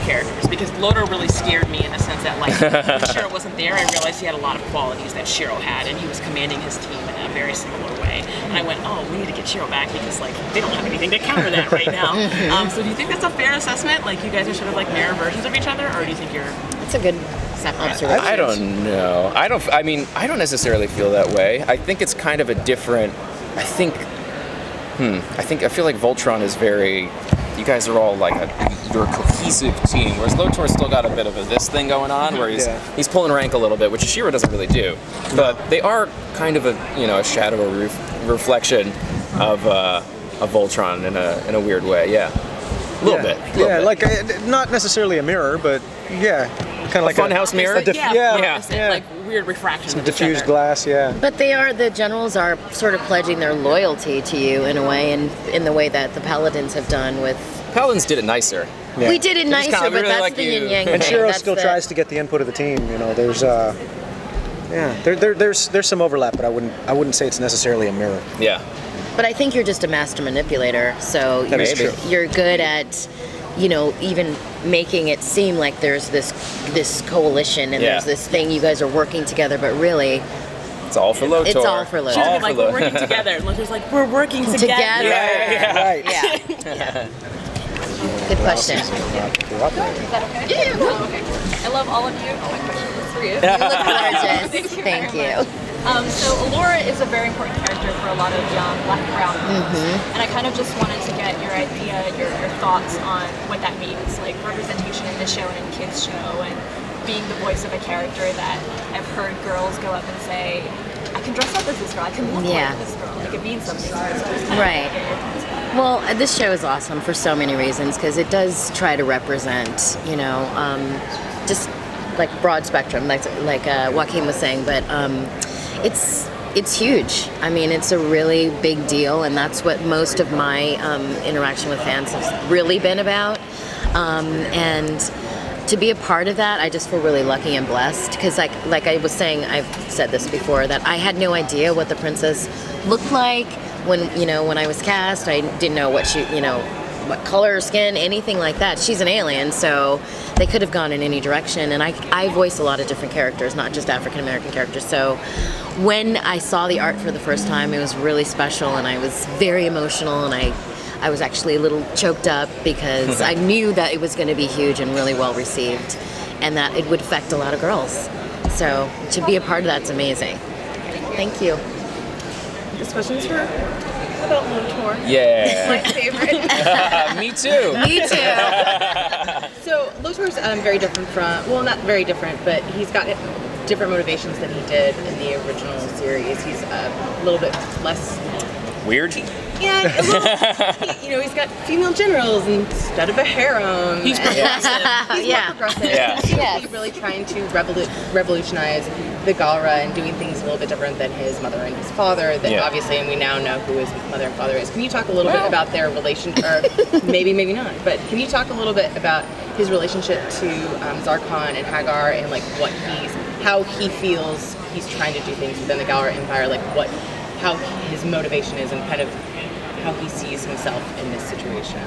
characters, because Lotor really scared me in the sense that, like, when Shiro wasn't there, I realized he had a lot of qualities that Shiro had, and he was commanding his team in a very similar way. And I went, oh, we need to get Shiro back because, like, they don't have anything to counter that right now. So do you think that's a fair assessment? Like, you guys are sort of like mirror versions of each other, or do you think you're? It's a good observation. I don't know. I don't necessarily feel that way. I think it's kind of a different. I feel like Voltron is very. You guys are all like you're a cohesive team, whereas Lotor's still got a bit of this thing going on, where he's pulling rank a little bit, which Shiro doesn't really do. But they are kind of a shadow or reflection of Voltron in a weird way. Yeah, a little bit. Like not necessarily a mirror, but kind of like a funhouse mirror. Like weird refraction. Some diffused glass, But the generals are sort of pledging their loyalty to you in a way, and in the way that the paladins have done with. Paladins did it nicer. Yeah. We did it nicer, but really that's the yin yang. And Shiro still tries to get the input of the team. You know, there's there's some overlap, but I wouldn't say it's necessarily a mirror. Yeah. But I think you're just a master manipulator, so you're good at, even making it seem like there's this coalition and there's this thing you guys are working together, but really, it's all for Lotor. It's all for Lotor. She's like, we're working together. And Lotor's like, we're working together. Right. Yeah. Good question. Is that okay? Yeah. Okay. I love all of you. All my questions is for you. You look gorgeous. Thank you. So Allura is a very important character for a lot of young Black and brown girls. And I kind of just wanted to get your idea, your thoughts on what that means, like representation in the show and in kids' show, and being the voice of a character that I've heard girls go up and say, I can dress up as this girl, I can look like this girl, like it means something to me. So it's kind of Well, this show is awesome for so many reasons, because it does try to represent, just like broad spectrum, like Joaquin was saying, but it's huge. I mean, it's a really big deal, and that's what most of my interaction with fans has really been about. And to be a part of that, I just feel really lucky and blessed, because like I was saying, I've said this before, that I had no idea what the princess looked like when I was cast. I didn't know what what color, skin, anything like that. She's an alien, so they could have gone in any direction. And I voice a lot of different characters, not just African American characters. So when I saw the art for the first time, it was really special, and I was very emotional, and I was actually a little choked up, because I knew that it was going to be huge and really well received, and that it would affect a lot of girls. So to be a part of that's amazing. Thank you. This question is for about Lotor. Yeah. My favorite. Me too. Me too. So Lotor's very different from, well, not very different, but he's got different motivations than he did in the original series. He's a little bit less weird. Yeah, well, he's got female generals instead of a harem. He's progressive. He's more progressive. He's really trying to revolutionize the Galra and doing things a little bit different than his mother and his father. That obviously, and we now know who his mother and father is. Can you talk a little bit about their relationship, or maybe not? But can you talk a little bit about his relationship to Zarkon and Hagar, and like how he feels he's trying to do things within the Galra Empire, like how his motivation is, and kind of how he sees himself in this situation.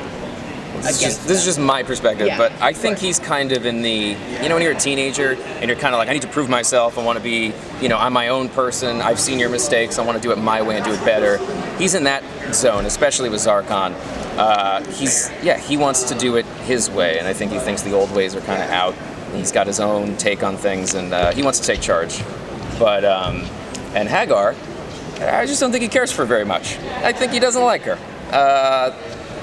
This is just my perspective, but I think he's kind of in the, when you're a teenager and you're kind of like, I need to prove myself, I want to be, I'm my own person, I've seen your mistakes, I want to do it my way and do it better. He's in that zone, especially with Zarkon. He wants to do it his way, and I think he thinks the old ways are kind of out. He's got his own take on things, and he wants to take charge. But, and Hagar, I just don't think he cares for her very much. I think he doesn't like her.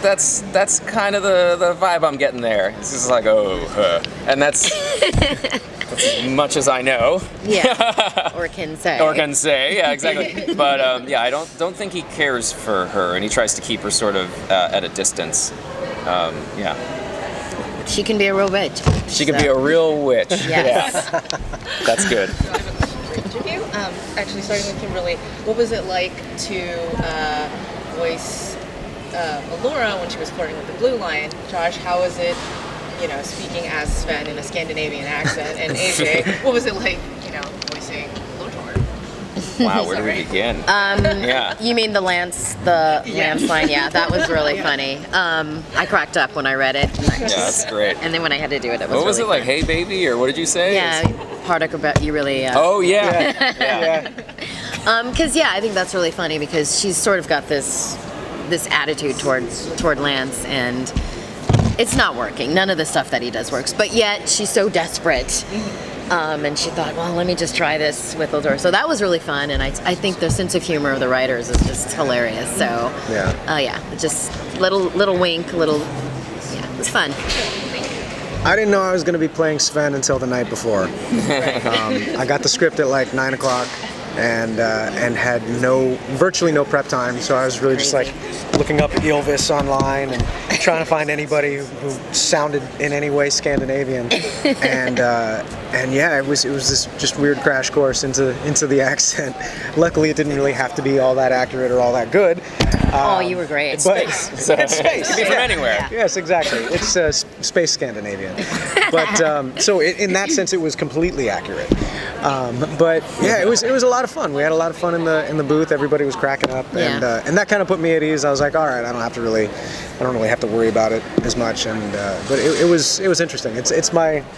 That's kind of the vibe I'm getting there. It's just like, and that's as much as I know. Yeah, or can say. Yeah, exactly. But I don't think he cares for her, and he tries to keep her sort of at a distance. She can be a real witch. She can be a real witch. Yes. Yeah. That's good. Actually, starting with Kimberly, what was it like to voice Allura when she was flirting with the Blue Lion? Josh, how was it, speaking as Sven in a Scandinavian accent? And AJ, what was it like, voicing Lotor? Wow, where do we begin? Yeah. You mean the Lance line? Yeah, that was really funny. I cracked up when I read it. Yeah, that's great. And then when I had to do it, it was What was really it like? fun. Hey, baby, or what did you say? Yeah, part about you really. Oh yeah. Yeah. Because I think that's really funny because she's sort of got this attitude toward Lance, and it's not working. None of the stuff that he does works, but yet she's so desperate. And she thought, well, let me just try this with Lotor. So that was really fun, and I think the sense of humor of the writers is just hilarious. So just little wink, it was fun. I didn't know I was going to be playing Sven until the night before. I got the script at like 9 o'clock and had virtually no prep time, so I was really just like looking up Ylvis online and trying to find anybody who sounded in any way Scandinavian, and it was this just weird crash course into the accent. Luckily, it didn't really have to be all that accurate or all that good. You were great. It's space. It's space. It can be from anywhere. Yeah. Yes, exactly. It's space Scandinavian. But so in that sense, it was completely accurate. But yeah, it was a lot of fun. We had a lot of fun in the booth. Everybody was cracking up, and that kind of put me at ease. I was like, all right, I don't really have to worry about it as much. And but it was interesting. It's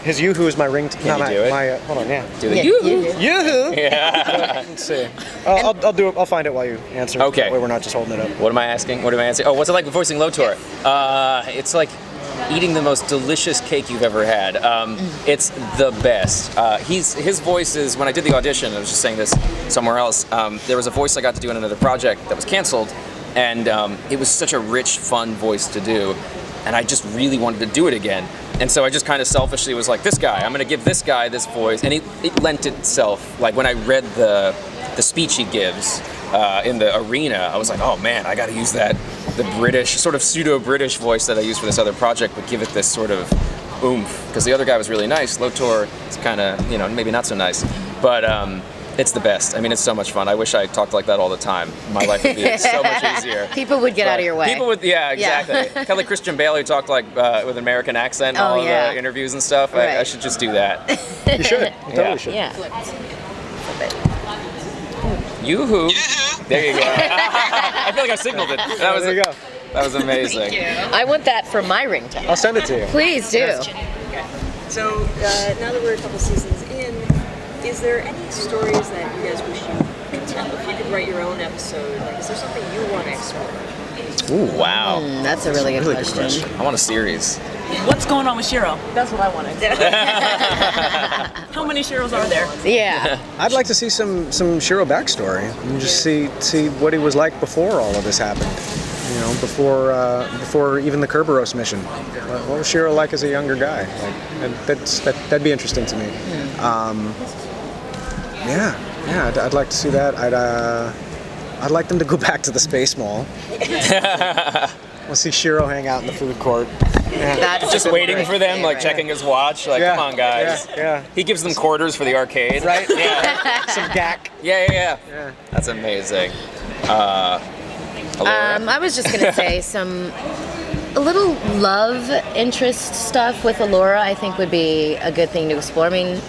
his yoo-hoo is my ring. Can you do it? Hold on, yeah. Do the yoo-hoo. Yoo-hoo. Yeah. Let's see. I'll do it. I'll find it while you answer. Okay. That way we're not just holding it up. What am I asking? Oh, what's it like voicing Lotor? It's like eating the most delicious cake you've ever had. It's the best. His voice is, when I did the audition, I was just saying this somewhere else, there was a voice I got to do in another project that was canceled, and it was such a rich, fun voice to do, and I just really wanted to do it again. And so I just kind of selfishly was like, this guy, I'm going to give this guy this voice, and it lent itself. Like when I read the speech he gives in the arena, I was like, oh man, I got to use the British, sort of pseudo-British voice that I used for this other project, but give it this sort of oomph. Because the other guy was really nice. Lotor is kind of, maybe not so nice. But it's the best. I mean, it's so much fun. I wish I talked like that all the time. My life would be so much easier. People would get out of your way. People would, yeah, exactly. Kind of like Christian Bale, who talked like with an American accent in all the interviews and stuff. Right. I should just do that. You should. You totally should. Yeah. Yoo-hoo. There you go. I feel like I signaled it. There you go. That was amazing. I want that for my ringtone. I'll send it to you. Please do. So now that we're a couple seasons in, is there any stories that you guys wish you could tell? If you could write your own episode, like, is there something you want to explore? Ooh, wow. That's a really good question. I want a series. What's going on with Shiro? That's what I wanted. How many Shiros are there? Yeah. I'd like to see some Shiro backstory and just see what he was like before all of this happened. Before even the Kerberos mission. What was Shiro like as a younger guy? Like that'd be interesting to me. I'd like to see that. I'd like them to go back to the Space Mall. We'll see Shiro hang out in the food court. Yeah. That's Just waiting for them, like checking his watch. Like, come on, guys. Yeah. He gives them quarters for the arcade. Right? Yeah. Some gack. Yeah. That's amazing. Allura? I was just gonna say a little love interest stuff with Allura. I think would be a good thing to explore. I mean,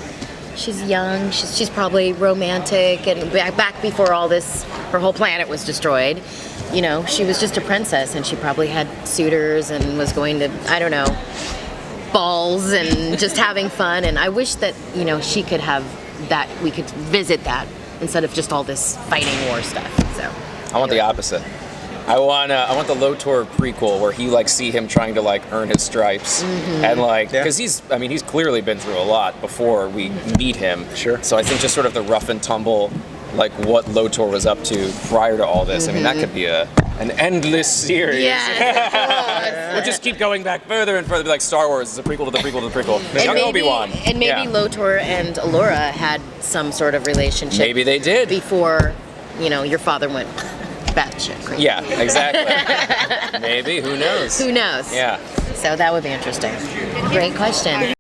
she's young. She's probably romantic, and back before all this, her whole planet was destroyed. She was just a princess, and she probably had suitors and was going to, I don't know, balls and just having fun. And I wish that she could have that. We could visit that instead of just all this fighting war stuff. So I want the opposite. I want the Lotor prequel where you see him trying to earn his stripes, and because he's clearly been through a lot before we meet him. Sure. So I think just sort of the rough and tumble, what Lotor was up to prior to all this. I mean, that could be an endless series. yeah, We'll just keep going back further and further, like Star Wars is a prequel to the prequel to the prequel. Young Obi-Wan. And maybe Lotor and Allura had some sort of relationship. Maybe they did. Before, your father went batshit crazy. Yeah, exactly. Maybe. Who knows? Who knows? Yeah. So that would be interesting. Great question.